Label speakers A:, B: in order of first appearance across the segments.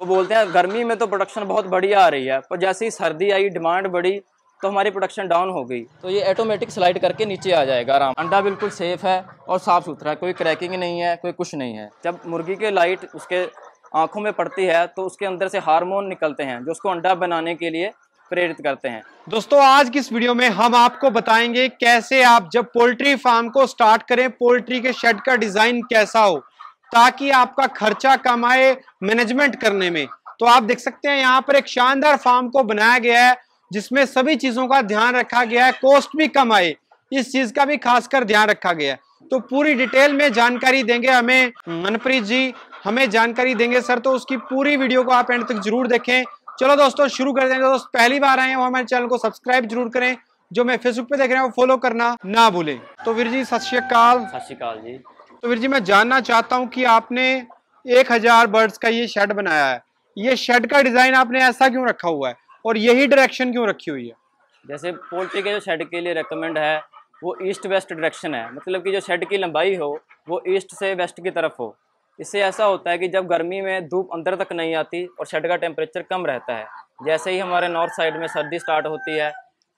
A: तो बोलते हैं गर्मी में तो प्रोडक्शन बहुत बढ़िया आ रही है, पर जैसे ही सर्दी आई, डिमांड बढ़ी, तो हमारी प्रोडक्शन डाउन हो गई। तो ये ऑटोमेटिक स्लाइड करके नीचे आ जाएगा आराम। अंडा बिल्कुल सेफ है और साफ़ सुथरा है, कोई क्रैकिंग नहीं है, कोई कुछ नहीं है। जब मुर्गी के लाइट उसके आँखों में पड़ती है तो उसके अंदर से हार्मोन निकलते हैं जो उसको अंडा बनाने के लिए प्रेरित करते हैं।
B: दोस्तों, आज की इस वीडियो में हम आपको बताएंगे कैसे आप जब पोल्ट्री फार्म को स्टार्ट करें, पोल्ट्री के शेड का डिजाइन कैसा हो ताकि आपका खर्चा कम आए मैनेजमेंट करने में। तो आप देख सकते हैं यहाँ पर एक शानदार फार्म को बनाया गया है जिसमें सभी चीजों का ध्यान रखा गया है, कॉस्ट भी कम आए इस चीज का भी खासकर ध्यान रखा गया है। तो पूरी डिटेल में जानकारी देंगे हमें मनप्रीत जी, हमें जानकारी देंगे सर। तो उसकी पूरी वीडियो को आप एंड तक जरूर देखें। चलो दोस्तों शुरू कर देंगे। दोस्त पहली बार आए हैं वो हमारे चैनल को सब्सक्राइब जरूर करें, जो मैं फेसबुक पे देख रहे हैं वो फॉलो करना ना भूलें। तो वीर जी सत श्री अकाल।
A: सत श्री अकाल जी।
B: तो वीर जी मैं जानना चाहता हूँ कि आपने 1000 बर्ड्स का ये शेड बनाया है, ये शेड का डिजाइन आपने ऐसा क्यों रखा हुआ है और यही डायरेक्शन क्यों रखी हुई है?
A: जैसे पोल्ट्री के जो शेड के लिए रेकमेंड है वो ईस्ट वेस्ट डायरेक्शन है, मतलब कि जो शेड की लंबाई हो वो ईस्ट से वेस्ट की तरफ हो। इससे ऐसा होता है कि जब गर्मी में धूप अंदर तक नहीं आती और शेड का टेम्परेचर कम रहता है। जैसे ही हमारे नॉर्थ साइड में सर्दी स्टार्ट होती है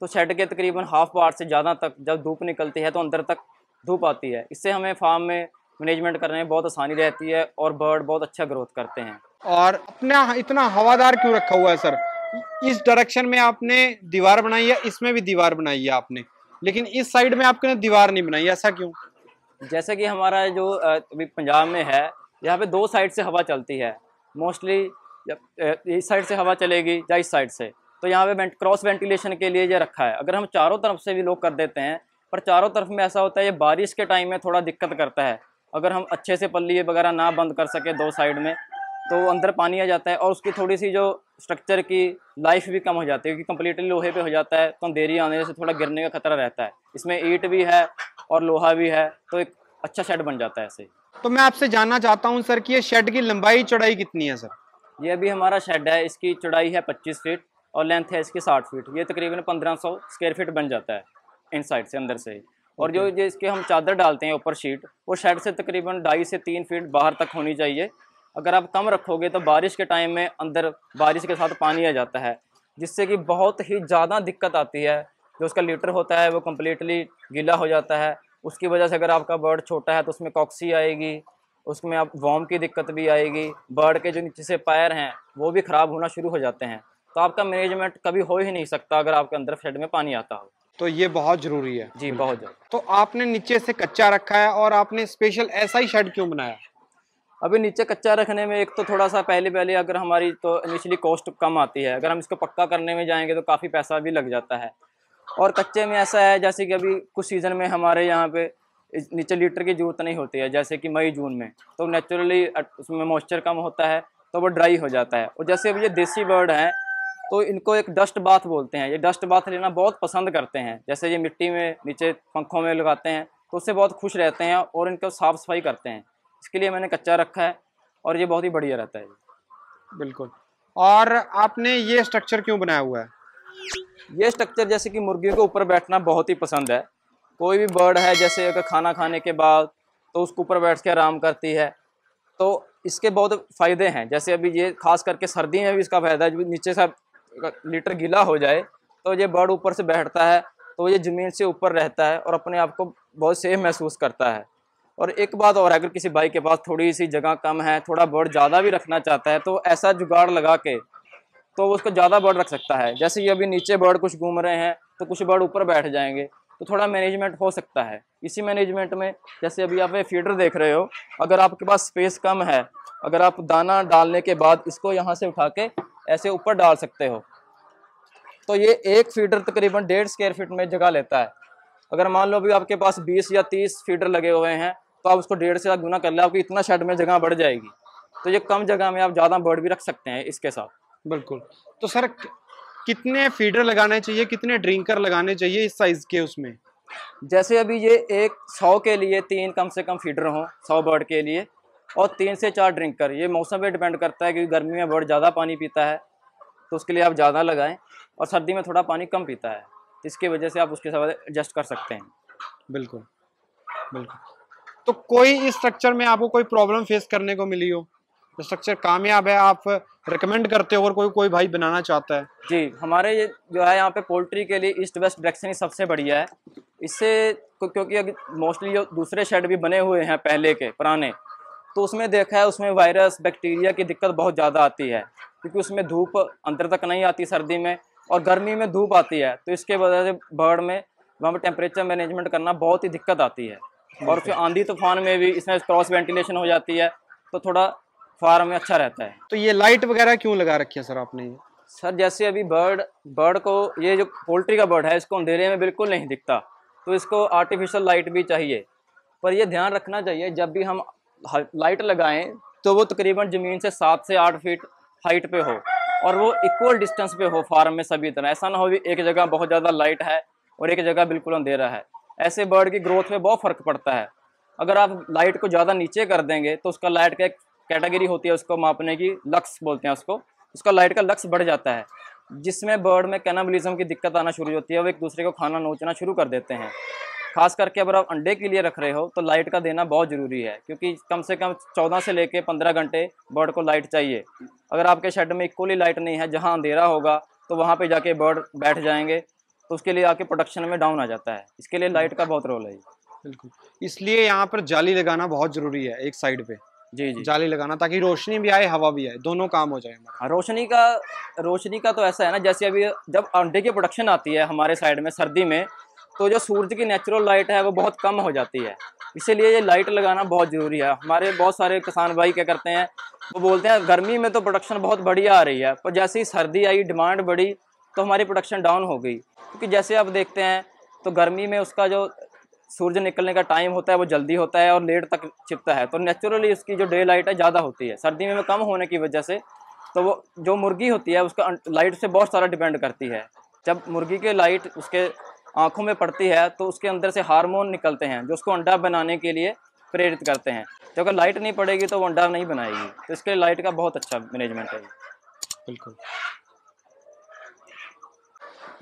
A: तो शेड के तकरीबन हाफ पार्ट से ज़्यादा तक जब धूप निकलती है तो अंदर तक धूप आती है। इससे हमें फार्म में मैनेजमेंट करने में बहुत आसानी रहती है और बर्ड बहुत अच्छा ग्रोथ करते हैं।
B: और अपना इतना हवादार क्यों रखा हुआ है सर? इस डायरेक्शन में आपने दीवार बनाई है, इसमें भी दीवार बनाई है आपने, लेकिन इस साइड में आपने दीवार नहीं बनाई, ऐसा क्यों?
A: जैसे कि हमारा जो अभी पंजाब में है, यहाँ पे दो साइड से हवा चलती है मोस्टली। जब इस साइड से हवा चलेगी या इस साइड से, तो यहाँ पे क्रॉस वेंटिलेशन के लिए ये रखा है। अगर हम चारों तरफ से भी लोग कर देते हैं, पर चारों तरफ में ऐसा होता है ये बारिश के टाइम में थोड़ा दिक्कत करता है। अगर हम अच्छे से पल्ली वगैरह ना बंद कर सके दो साइड में तो अंदर पानी आ जाता है और उसकी थोड़ी सी जो स्ट्रक्चर की लाइफ भी कम हो जाती है, क्योंकि कम्प्लीटली लोहे पे हो जाता है तो अंधेरी आने से थोड़ा गिरने का खतरा रहता है। इसमें ईंट भी है और लोहा भी है, तो एक अच्छा शेड बन जाता है ऐसे।
B: तो मैं आपसे जानना चाहता हूँ सर कि ये शेड की लंबाई चौड़ाई कितनी है सर?
A: ये अभी हमारा शेड है, इसकी चौड़ाई है 25 फीट और लेंथ है इसकी 60 फीट। ये तकरीबन 1500 स्क्वायर फीट बन जाता है इन साइड से, अंदर से ही। और जो इसके हम चादर डालते हैं ऊपर शीट, वो शेड से तकरीबन 2.5 से 3 फीट बाहर तक होनी चाहिए। अगर आप कम रखोगे तो बारिश के टाइम में अंदर बारिश के साथ पानी आ जाता है, जिससे कि बहुत ही ज़्यादा दिक्कत आती है। जो उसका लीटर होता है वो कम्प्लीटली गीला हो जाता है। उसकी वजह से अगर आपका बर्ड छोटा है तो उसमें कॉक्सी आएगी, उसमें आप वॉर्म की दिक्कत भी आएगी। बर्ड के जो नीचे से पैर हैं वो भी ख़राब होना शुरू हो जाते हैं। तो आपका मैनेजमेंट कभी हो ही नहीं सकता अगर आपके अंदर शेड में पानी आता हो।
B: तो ये बहुत जरूरी है
A: जी, बहुत ज़्यादा।
B: तो आपने नीचे से कच्चा रखा है और आपने स्पेशल ऐसा ही शेड क्यों बनाया?
A: अभी नीचे कच्चा रखने में एक तो थोड़ा सा पहले अगर हमारी तो इनिशियली कॉस्ट कम आती है। अगर हम इसको पक्का करने में जाएंगे तो काफ़ी पैसा भी लग जाता है। और कच्चे में ऐसा है जैसे कि अभी कुछ सीज़न में हमारे यहाँ पे नीचे लीटर की ज़रूरत नहीं होती है, जैसे कि मई जून में, तो नेचुरली उसमें मॉइस्चर कम होता है तो वो ड्राई हो जाता है। और जैसे अभी ये देसी बर्ड हैं तो इनको एक डस्ट बाथ बोलते हैं। ये डस्ट बाथ लेना बहुत पसंद करते हैं। जैसे ये मिट्टी में नीचे पंखों में लगाते हैं तो उससे बहुत खुश रहते हैं और इनको साफ़ सफाई करते हैं। इसके लिए मैंने कच्चा रखा है और ये बहुत ही बढ़िया रहता है।
B: बिल्कुल। और आपने ये स्ट्रक्चर क्यों बनाया हुआ है?
A: ये स्ट्रक्चर जैसे कि मुर्गियों के ऊपर बैठना बहुत ही पसंद है। कोई भी बर्ड है जैसे अगर खाना खाने के बाद तो उसके ऊपर बैठ के आराम करती है, तो इसके बहुत फ़ायदे हैं। जैसे अभी ये खास करके सर्दी में भी इसका फ़ायदा है। जब नीचे से लीटर गीला हो जाए तो ये बर्ड ऊपर से बैठता है तो ये ज़मीन से ऊपर रहता है और अपने आप को बहुत सेफ महसूस करता है। और एक बात और, अगर किसी भाई के पास थोड़ी सी जगह कम है, थोड़ा बर्ड ज़्यादा भी रखना चाहता है, तो ऐसा जुगाड़ लगा के तो उसको ज़्यादा बर्ड रख सकता है। जैसे ये अभी नीचे बर्ड कुछ घूम रहे हैं तो कुछ बर्ड ऊपर बैठ जाएंगे, तो थोड़ा मैनेजमेंट हो सकता है। इसी मैनेजमेंट में जैसे अभी आप ये फीडर देख रहे हो, अगर आपके पास स्पेस कम है, अगर आप दाना डालने के बाद इसको यहाँ से उठा के ऐसे ऊपर डाल सकते हो, तो ये एक फीडर तकरीबन 1.5 स्क्वायर फीट में जगह लेता है। अगर मान लो अभी आपके पास 20 या 30 फीडर लगे हुए हैं तो आप उसको 1.5 से गुना कर ले, आपकी इतना शेड में जगह बढ़ जाएगी। तो ये कम जगह में आप ज़्यादा बर्ड भी रख सकते हैं इसके साथ।
B: बिल्कुल। तो सर कितने फीडर लगाने चाहिए, कितने ड्रिंकर लगाने चाहिए इस साइज के उसमें?
A: जैसे अभी ये एक 100 के लिए 3 कम से कम फीडर हों 100 बर्ड के लिए, और 3 से 4 ड्रिंकर। ये मौसम पे डिपेंड करता है, क्योंकि गर्मी में बर्ड ज़्यादा पानी पीता है तो उसके लिए आप ज़्यादा लगाएं, और सर्दी में थोड़ा पानी कम पीता है, इसकी वजह से आप उसके साथ एडजस्ट कर सकते हैं।
B: बिल्कुल बिल्कुल। तो कोई इस स्ट्रक्चर में आपको कोई प्रॉब्लम फेस करने को मिली हो? स्ट्रक्चर कामयाब है, आप रिकमेंड करते हो अगर कोई भाई बनाना चाहता है?
A: जी, हमारे ये जो है यहाँ पे पोल्ट्री के लिए ईस्ट वेस्ट डायरेक्शन ही सबसे बढ़िया है। इससे क्योंकि अगर मोस्टली जो दूसरे शेड भी बने हुए हैं पहले के पुराने, तो उसमें देखा है उसमें वायरस बैक्टीरिया की दिक्कत बहुत ज़्यादा आती है, क्योंकि उसमें धूप अंदर तक नहीं आती सर्दी में, और गर्मी में धूप आती है, तो इसके वजह से बर्ड में वहाँ पर टेम्परेचर मैनेजमेंट करना बहुत ही दिक्कत आती है। और फिर आंधी तूफान में भी इसमें क्रॉस वेंटिलेशन हो जाती है, तो थोड़ा फार्म में अच्छा रहता है।
B: तो ये लाइट वगैरह क्यों लगा रखी है सर आपने? ये
A: सर जैसे अभी बर्ड को, ये जो पोल्ट्री का बर्ड है, इसको अंधेरे में बिल्कुल नहीं दिखता, तो इसको आर्टिफिशियल लाइट भी चाहिए। पर ये ध्यान रखना चाहिए जब भी हम लाइट लगाएं तो वो तकरीबन ज़मीन से 7 से 8 फीट हाइट पे हो, और वो इक्वल डिस्टेंस पे हो फार्म में सभी तरह। ऐसा ना हो भी एक जगह बहुत ज़्यादा लाइट है और एक जगह बिल्कुल अंधेरा है, ऐसे बर्ड की ग्रोथ में बहुत फ़र्क पड़ता है। अगर आप लाइट को ज़्यादा नीचे कर देंगे तो उसका लाइट का एक कैटेगरी होती है, उसको मापने की, लक्स बोलते हैं उसको, उसका लाइट का लक्स बढ़ जाता है, जिसमें बर्ड में कैनाबलिज्म की दिक्कत आना शुरू होती है, वो एक दूसरे को खाना नोचना शुरू कर देते हैं। खास करके अगर आप अंडे के लिए रख रहे हो तो लाइट का देना बहुत ज़रूरी है, क्योंकि कम से कम 14 से लेके 15 घंटे बर्ड को लाइट चाहिए। अगर आपके शेड में इक्वली लाइट नहीं है, जहाँ अंधेरा होगा तो वहाँ पे जाके बर्ड बैठ जाएंगे, तो उसके लिए आके प्रोडक्शन में डाउन आ जाता है। इसके लिए लाइट का बहुत रोल है।
B: बिल्कुल, इसलिए यहाँ पर जाली लगाना बहुत ज़रूरी है एक साइड पे।
A: जी जी,
B: जाली लगाना, ताकि रोशनी भी आए, हवा भी आए, दोनों काम हो जाए हमारा।
A: हाँ, रोशनी का तो ऐसा है ना, जैसे अभी जब अंडे की प्रोडक्शन आती है हमारे साइड में सर्दी में, तो जो सूरज की नेचुरल लाइट है वो बहुत कम हो जाती है, इसीलिए ये लाइट लगाना बहुत ज़रूरी है। हमारे बहुत सारे किसान भाई क्या करते हैं, वो बोलते हैं गर्मी में तो प्रोडक्शन बहुत बढ़िया आ रही है, पर जैसे ही सर्दी आई, डिमांड बढ़ी, तो हमारी प्रोडक्शन डाउन हो गई। क्योंकि जैसे आप देखते हैं तो गर्मी में उसका जो सूरज निकलने का टाइम होता है वो जल्दी होता है और लेट तक छिपता है, तो नेचुरली उसकी जो डे लाइट है ज़्यादा होती है। सर्दी में कम होने की वजह से तो वो जो मुर्गी होती है उसका लाइट से बहुत सारा डिपेंड करती है। जब मुर्गी के लाइट उसके आँखों में पड़ती है तो उसके अंदर से हार्मोन निकलते हैं जो उसको अंडा बनाने के लिए प्रेरित करते हैं। तो अगर लाइट नहीं पड़ेगी तो वो अंडा नहीं बनाएगी, तो इसके लिए लाइट का बहुत अच्छा मैनेजमेंट है।
B: बिल्कुल।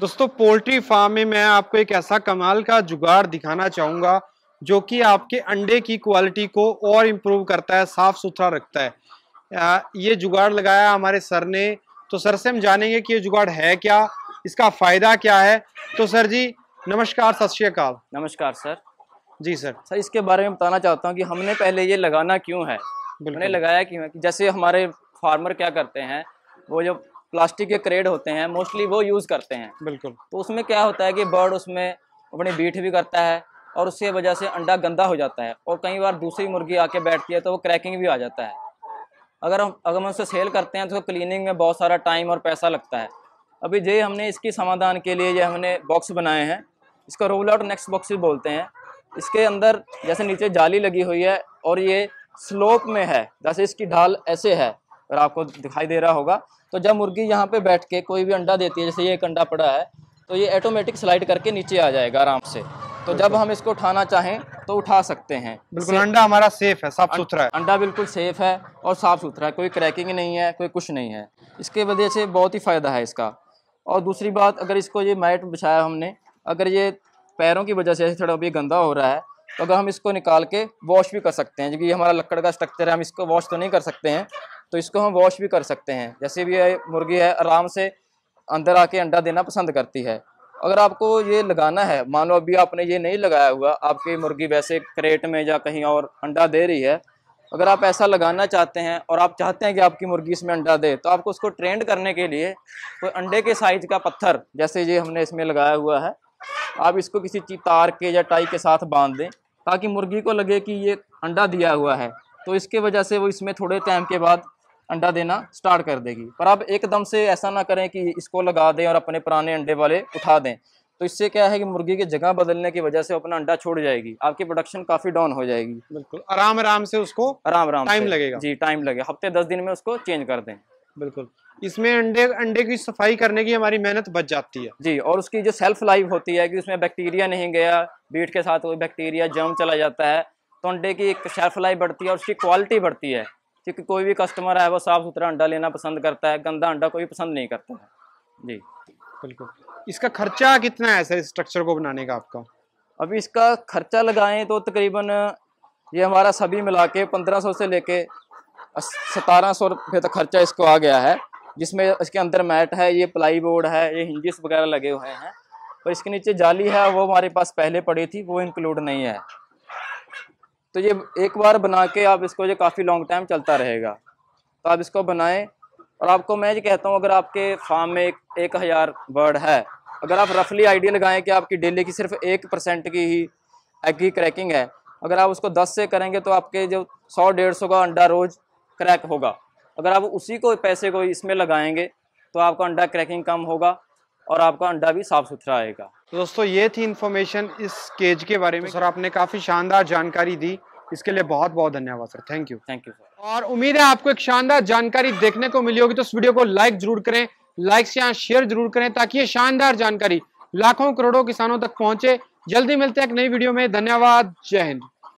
B: दोस्तों, पोल्ट्री फार्म में मैं आपको एक ऐसा कमाल का जुगाड़ दिखाना चाहूँगा जो कि आपके अंडे की क्वालिटी को और इम्प्रूव करता है, साफ़ सुथरा रखता है। ये जुगाड़ लगाया हमारे सर ने, तो सर से हम जानेंगे कि ये जुगाड़ है क्या, इसका फ़ायदा क्या है। तो सर जी नमस्कार, सत श्री अकाल।
A: नमस्कार सर।
B: जी सर।
A: सर इसके बारे में बताना चाहता हूँ कि हमने पहले ये लगाना क्यों है, हमने लगाया क्यों है। कि जैसे हमारे फार्मर क्या करते हैं, वो जो प्लास्टिक के क्रेड होते हैं मोस्टली वो यूज़ करते हैं।
B: बिल्कुल।
A: तो उसमें क्या होता है कि बर्ड उसमें अपनी बीट भी करता है और उससे वजह से अंडा गंदा हो जाता है, और कई बार दूसरी मुर्गी आके बैठती है तो वो क्रैकिंग भी आ जाता है। अगर हम उससे सेल करते हैं तो क्लीनिंग में बहुत सारा टाइम और पैसा लगता है। अभी ये हमने इसकी समाधान के लिए ये हमने बॉक्स बनाए हैं, इसका रोल आउट नेक्स्ट बॉक्स भी बोलते हैं। इसके अंदर जैसे नीचे जाली लगी हुई है और ये स्लोप में है, जैसे इसकी ढाल ऐसे है, अगर आपको दिखाई दे रहा होगा। तो जब मुर्गी यहाँ पे बैठ के कोई भी अंडा देती है, जैसे ये एक अंडा पड़ा है, तो ये ऑटोमेटिक स्लाइड करके नीचे आ जाएगा आराम से। तो जब हम इसको उठाना चाहें तो उठा सकते हैं।
B: बिल्कुल, अंडा हमारा सेफ है, साफ सुथरा है।
A: अंडा बिल्कुल सेफ है और साफ़ सुथरा है, कोई क्रैकिंग नहीं है, कोई कुछ नहीं है। इसके वजह से बहुत ही फ़ायदा है इसका। और दूसरी बात, अगर इसको ये मैट बिछाया हमने, अगर ये पैरों की वजह से थोड़ा भी गंदा हो रहा है, तो अगर हम इसको निकाल के वॉश भी कर सकते हैं, क्योंकि ये हमारा लकड़ का स्ट्रक्चर है, हम इसको वॉश तो नहीं कर सकते हैं, तो इसको हम वॉश भी कर सकते हैं। जैसे भी ये मुर्गी है आराम से अंदर आके अंडा देना पसंद करती है। अगर आपको ये लगाना है, मान लो अभी आपने ये नहीं लगाया हुआ, आपकी मुर्गी वैसे क्रेट में या कहीं और अंडा दे रही है, अगर आप ऐसा लगाना चाहते हैं और आप चाहते हैं कि आपकी मुर्गी इसमें अंडा दे, तो आपको उसको ट्रेंड करने के लिए कोई अंडे के साइज का पत्थर, जैसे ये हमने इसमें लगाया हुआ है, आप इसको किसी चीज़ तार के या टाई के साथ बांध दें, ताकि मुर्गी को लगे कि ये अंडा दिया हुआ है, तो इसके वजह से वो इसमें थोड़े टाइम के बाद अंडा देना स्टार्ट कर देगी। पर आप एकदम से ऐसा ना करें कि इसको लगा दें और अपने पुराने अंडे वाले उठा दें, तो इससे क्या है कि मुर्गी की जगह बदलने की वजह से अपना अंडा छोड़ जाएगी, आपकी प्रोडक्शन काफ़ी डाउन हो जाएगी।
B: बिल्कुल, आराम से उसको
A: आराम
B: टाइम लगेगा।
A: जी, टाइम लगेगा, हफ्ते 10 दिन में उसको चेंज कर दें।
B: बिल्कुल, इसमें अंडे की सफाई करने की हमारी मेहनत बच जाती है।
A: जी, और उसकी जो सेल्फ लाइफ होती है कि उसमें बैक्टीरिया नहीं गया, बीट के साथ कोई बैक्टीरिया जर्म चला जाता है, तो अंडे की एक शेल्फ लाइफ बढ़ती है और उसकी क्वालिटी बढ़ती है। क्योंकि कोई भी कस्टमर है वो साफ़ सुथरा अंडा लेना पसंद करता है, गंदा अंडा कोई पसंद नहीं करता है। जी
B: बिल्कुल। इसका खर्चा कितना है सर इस स्ट्रक्चर को बनाने का आपका?
A: अभी इसका खर्चा लगाएं तो तकरीबन ये हमारा सभी मिला के 1500 से लेके 1700 रुपये तक खर्चा इसको आ गया है, जिसमें इसके अंदर मैट है, ये प्लाई बोर्ड है, ये हिंजिस वगैरह लगे हुए हैं, और इसके नीचे जाली है, वो हमारे पास पहले पड़ी थी, वो इंक्लूड नहीं है। तो ये एक बार बना के आप इसको, ये काफ़ी लॉन्ग टाइम चलता रहेगा, तो आप इसको बनाएं। और आपको मैं ये कहता हूँ, अगर आपके फार्म में 1000 बर्ड है, अगर आप रफली आइडिया लगाएं कि आपकी डेली की सिर्फ 1% की ही एग की क्रैकिंग है, अगर आप उसको 10 से करेंगे तो आपके जो 100-150 का अंडा रोज़ क्रैक होगा। अगर आप उसी को पैसे को इसमें लगाएंगे तो आपका अंडा क्रैकिंग कम होगा और आपका अंडा भी साफ़ सुथरा आएगा।
B: तो दोस्तों ये थी इन्फॉर्मेशन इस केज के बारे में। तो सर आपने काफ़ी शानदार जानकारी दी, इसके लिए बहुत बहुत धन्यवाद सर। Thank you
A: sir.
B: और उम्मीद है आपको एक शानदार जानकारी देखने को मिली होगी। तो इस वीडियो को लाइक जरूर करें, लाइक से यहाँ शेयर जरूर करें, ताकि ये शानदार जानकारी लाखों करोड़ों किसानों तक पहुंचे। जल्दी मिलते हैं एक नई वीडियो में। धन्यवाद। जय हिंद।